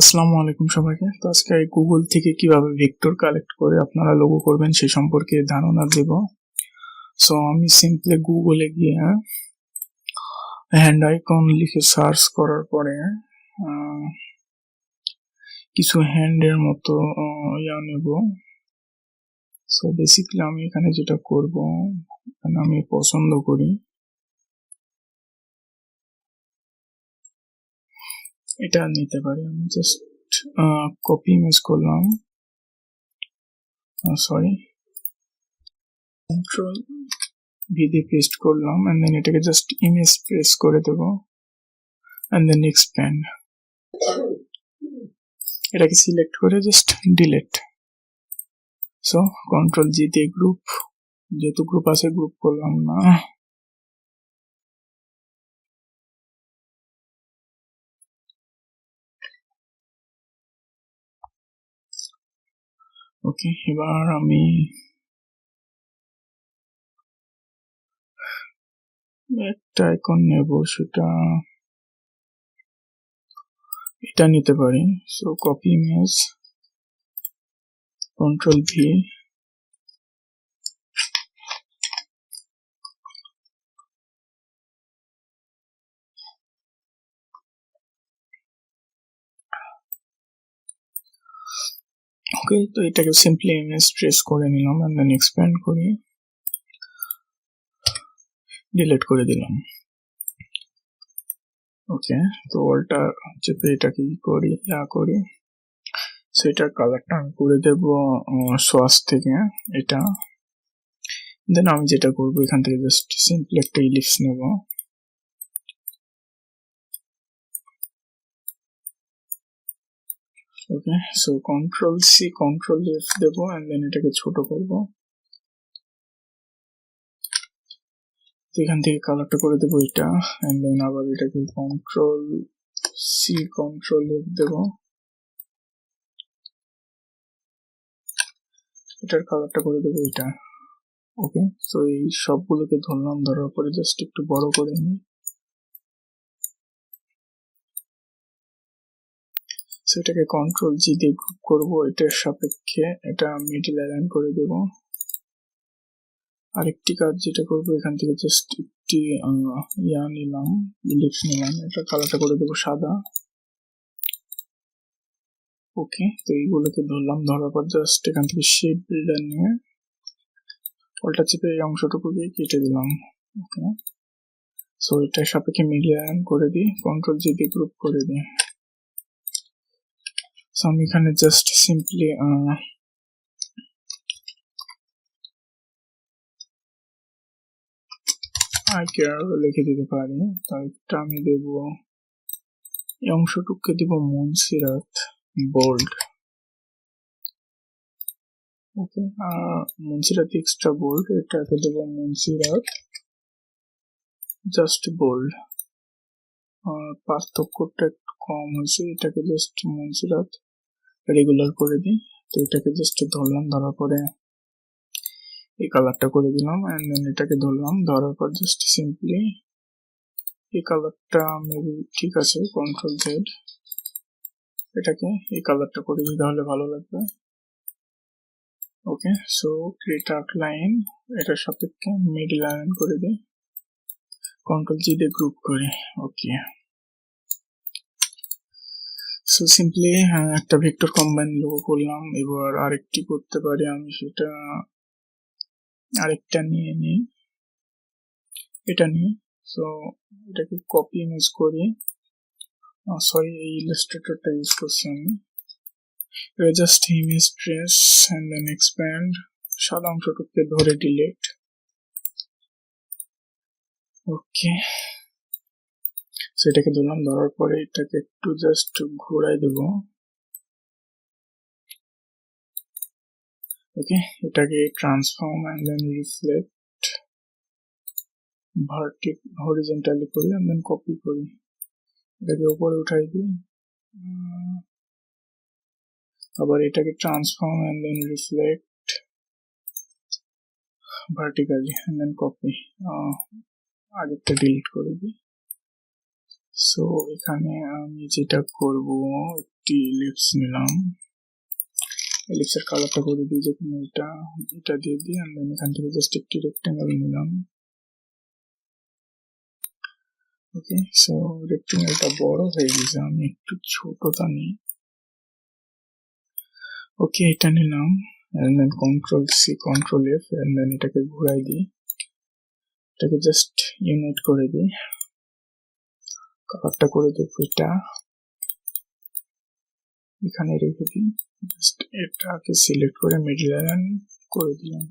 আসসালামু আলাইকুম সবাইকে। তো আজকে গুগল থেকে কিভাবে ভেক্টর কালেক্ট করে আপনারা লোগো করবেন সেই সম্পর্কে ধারণা দেব। সো আমি সিম্পলি গুগলে গিয়ে হ্যান্ড আইকন লিখে সার্চ করার পরে কিছু হ্যান্ডের মতো নেব। সো বেসিক্যালি আমি এখানে যেটা করব, আমি পছন্দ করি এটা নিতে পারি। আমি জাস্ট কপি ইমেজ করলাম, সরি কন্ট্রোল ভি দিয়ে পেস্ট করলাম, এন্ড দেন এটাকে জাস্ট ইমেজ প্রেস করে দেব, এন্ড দেন এক্সপ্যান্ড। এটাকে সিলেক্ট করে জাস্ট ডিলিট। সো কন্ট্রোল জি দিয়ে গ্রুপ, যেহেতু গ্রুপ আছে গ্রুপ করলাম না। ওকে, এবার আমি একটা আইকন নেব, সেটা এটা নিতে পারি। So copy image, control V, okay. তো এটাকে সিম্পলি ইমেজ ট্রেস করে নিলাম, এন্ড দেন এক্সপ্যান্ড করি, ডিলিট করে দিলাম। ওকে, তো অলটা চেপে এটাকে করি করি। সেটার কালারটা আমি করে দেব সোয়াস থেকে এটা। দেন আমি যেটা করবো, এখান থেকে জাস্ট সিম্পলি একটা ইলিপস নেব। Okay, so control C control F দেবো, এন্ড দেন এটাকে ছোট করব। এখান থেকে কালারটা করে দেবো এটা, এন্ড দেন আবার এটাকে কন্ট্রোল সি কন্ট্রোল এফ দেবো, এটার কালারটা করে দেবো এটা। ওকে, সো এই সবগুলোকে ধরলাম, ধরার পরে জাস্ট একটু বড় করে নিই। সেটাকে কন্ট্রোল জি দিয়ে গ্রুপ করবো, এটার সাপেক্ষে এটা মিডল অ্যালাইন করে দেব। আরেকটি কাজ যেটা করবো, এখান থেকে জাস্ট একটি নিলাম, ইলিপস নিলাম, এটা কালারটা করে দেবো সাদা। ওকে, তো এইগুলোকে ধরলাম, ধরার পর জাস্ট এখান থেকে শেপ বিল্ডার নিয়ে উল্টা চেপে এই অংশটুকুকে কেটে দিলাম। ওকে, সো এটার সাপেক্ষে মিডল অ্যালাইন করে দিই, কন্ট্রোল জি দিয়ে গ্রুপ করে দিই। সো আমি এখানে জাস্ট সিম্পলি আই কেয়ার লিখে দিতে পারি। তাইটা আমি দেব, এই অংশটুকুকে দেব মুনসিরাত বোল্ড। ওকে, মুনসিরাত এক্সট্রা বোল্ড, এটাকে দেব মুনসিরাত জাস্ট বোল্ড। পার্থক্যটা একটু কম হয়েছে, এটাকে জাস্ট মুনসিরাত রেগুলার করে দিই। তো এটাকে জাস্ট ধরলাম, ধরার পরে এই কালারটা করে দিলাম, এন্ড দেন এটাকে ধরলাম, ধরার পর জাস্ট সিম্পলি এই কালারটা মেবি ঠিক আছে, কন্ট্রোল জেড, এটাকে এই কালারটা করে দিই, তাহলে ভালো লাগবে। ওকে, সো ক্রিয়েট আর্ক লাইন, এটার সাপেক্ষে মিডল লাইন করে দিই, কন্ট্রোল জি দিয়ে গ্রুপ করি। ওকে, সো সিম্পলি একটা ভেক্টর কম্বাইন লোগো করলাম। এবার আরেকটি করতে পারি আমি, সেটা আরেকটা নিয়ে নিই, এটা নিয়ে। সো এটাকে কপি ইমেজ করি, সরি এই ইলাস্ট্রেটরটা ইউজ করছি আমি। এবার just image trace, and then expand, সাদা অংশটুকুকে ধরে ডিলিট। ওকে, সেটাকে ধরলাম, ধরার পরে এটাকে একটু জাস্ট ঘোরাই দেব। ওকে, এটাকে transform and then reflect horizontally করি, এন্ড দেন কপি করি, এটাকে উপরে উঠাই দিই। আবার এটাকে transform and then reflect vertically, and then copy, আগেরটা ডিলিট করে দিই। সো এখানে আমি যেটা করব, একটি ইলিপস নিলাম, ইলিপসের কালারটা করে দিই যে কোনো এটা দিয়ে দিই, and then এখান থেকে জাস্ট একটি রেক্টেঙ্গেল নিলাম। ওকে, সো রেক্টেঙ্গেলটা বড় হয়ে গেছে, আমি একটু ছোটটা নিই। ওকে, এটা নিলাম, and then control C control F, and then এটাকে ঘুরাই দিই, এটাকে জাস্ট ইউনাইট করে দিই, কালারটা করে দেব এটা, এখানে রেখে দিই, জাস্ট এটাকে সিলেক্ট করে মিডল লাইন করে দিলাম,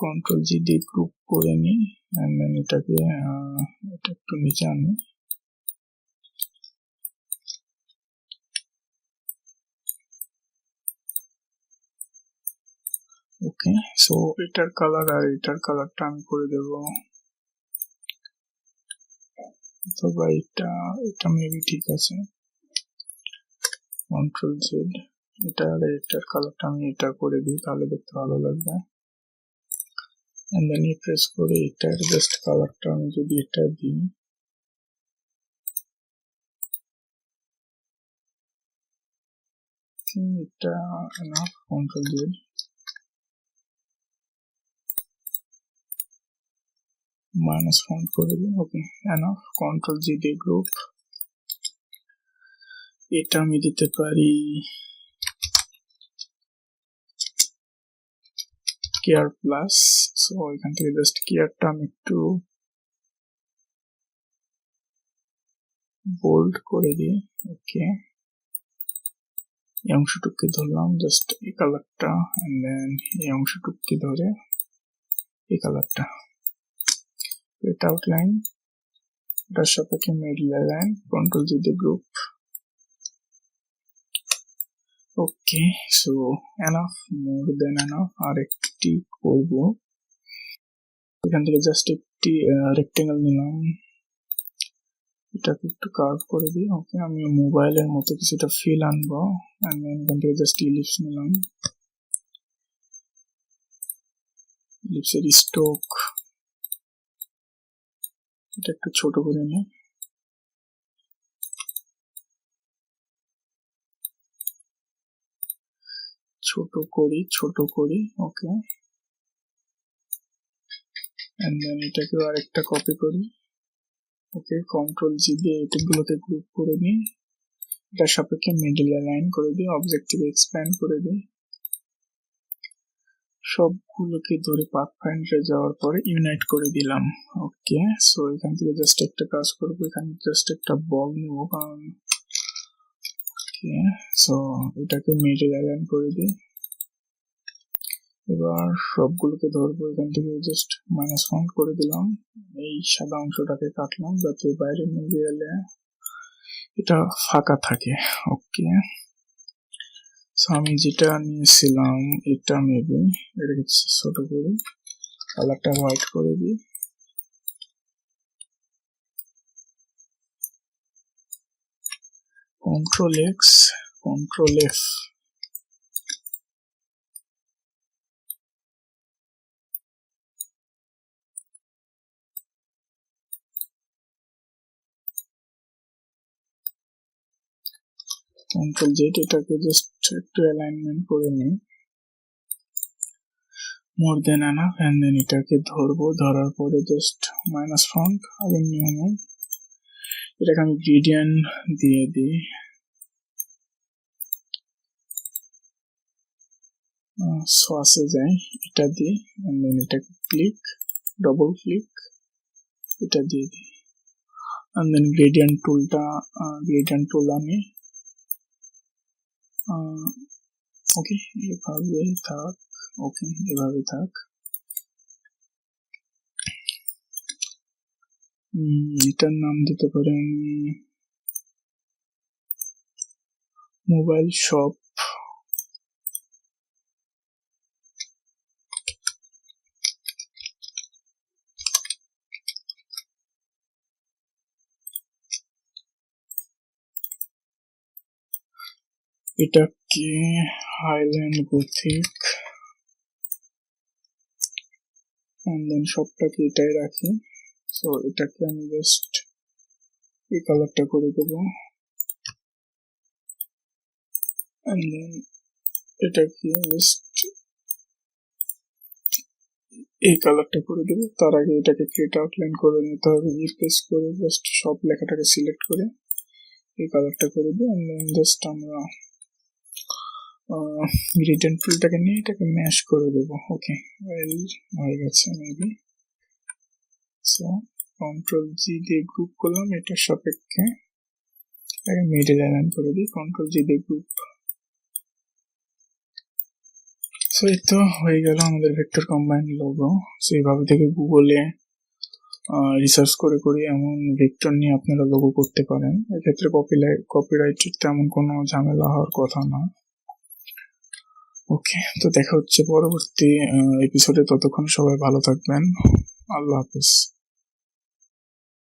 কন্ট্রোল জি দিয়ে গ্রুপ করে নিই, and then এটাকে এটা একটু নিচে আনি। ওকে, সো এটার কালার আর এটার কালারটা আমি করে দেব, অথবা এটা মেবি ঠিক আছে, কন্ট্রোল জেড, এটা আর এটার কালারটা আমি এটা করে দিই, তাহলে দেখতে ভালো লাগবে। and then প্রেস করে এটার জাস্ট কালারটা আমি যদি এটা দিই, এটা enough, control Z, minus font করে দিই। ওকে, এনাফ, কন্ট্রোল জি দিয়ে গ্রুপ, এটা আমি দিতে পারি কেয়ার প্লাস, সো এখান থেকে জাস্ট কেয়ারটা আমি একটু বোল্ড করে দিই। ওকে, এই অংশটুকু ধরলাম জাস্ট এই কালারটা, এন্ড দেন এই অংশটুকু ধরে এই কালারটা, এটা আউটলাইন, এটার সাপেক্ষে মিডল লাইন, কন্ট্রোল জি দিয়ে গ্রুপ। ওকে, সো এনাফ, মোর দেন এনাফ। আর একটি করব, এখান থেকে জাস্ট একটি রেক্টেঙ্গেল নিলাম, এটাকে একটু কার্ভ করে দিই। ওকে, আমি মোবাইলের মতো কিছুটা ফিল আনবো, এখান থেকে জাস্ট ইলিপস নিলাম, ইলিপসের স্ট্রোক এটা একটু ছোট করে নিই, ছোট করি। ওকে, এন্ড দেন এটাকে আরেকটা কপি করি। ওকে, কন্ট্রোল জি দিয়ে এগুলোকে গ্রুপ করে নিই, এটার সাপেক্ষে মিডল লাইন করে দিই, অবজেক্ট থেকে এক্সপ্যান্ড করে দিই, সবগুলোকে ধরে পাথফাইন্ডারে যাওয়ার পরে ইউনাইট করে দিলাম। ওকে, সো এখান থেকে জাস্ট একটা কাজ করবো, এখানে জাস্ট একটা বল নেব, কারণ ওকে, সো এটাকে মিডল লাইন করে দিই, এবার সবগুলোকে ধরবো, এখান থেকে জাস্ট মাইনাস ফাউন্ড করে দিলাম, এই সাদা অংশটাকে কাটলাম যাতে বাইরে নিয়ে গেলে এটা ফাঁকা থাকে। ওকে, সো আমি যেটা নিয়েছিলাম এটা মেবি এটাকে ছোট করে কালারটা হোয়াইট করে দিই, control x, control F, control Z, এটাকে জাস্ট একটু অ্যালাইনমেন্ট করে নিই, মোর দেন এনাফ, এন্ড দেন এটাকে ধরবো, ধরার পরে জাস্ট মাইনাস ফন্ট আগের নিয়মে, এটাকে আমি গ্রেডিয়েন্ট দিয়ে দিই, সসে যাই, এটা দিই, এন্ড দেন এটাকে ডবল ক্লিক, এটা দিয়ে দিই, এন্ড দেন গ্রেডিয়েন্ট টুল আমি ওকে এভাবে থাক, ওকে এভাবে থাক। এটার নাম দিতে পারেন মোবাইল শপ, এটাকে হাইল্যান্ড গোথিক, এন্ড দেন সবটাকে এটাই রাখি। সো এটাকে আমি জাস্ট এই কালারটা করে দেবো, and then এটাকে জাস্ট এই কালারটা করে দেবো। তার আগে এটাকে ক্রিয়েট আউটলাইন করে নিতে হবে, রিপ্লেস করে জাস্ট সব লেখাটাকে সিলেক্ট করে এই কালারটা করে দিই। and then জাস্ট আমরা রিটার্ন ফিল্ডটাকে নিয়ে এটাকে ম্যাশ করে দেবো। ওকে, হয়ে গেছে মেবি। সো কন্ট্রোল জি দিয়ে গ্রুপ করলাম, এটার সাপেক্ষে মিডল অ্যালাইন করে দিই, কন্ট্রোল জি দিয়ে গ্রুপ। সো এই তো হয়ে গেল আমাদের ভেক্টর কম্বাইন্ড লোগো। সো এইভাবে থেকে গুগলে রিসার্চ করে করে এমন ভেক্টর নিয়ে আপনারা লোগো করতে পারেন। এক্ষেত্রে কপিরাইটের তেমন কোনো ঝামেলা হওয়ার কথা না। ওকে, তো দেখা হচ্ছে পরবর্তী এপিসোডে। ততক্ষণ সবাই ভালো থাকবেন, আল্লাহ হাফেজ।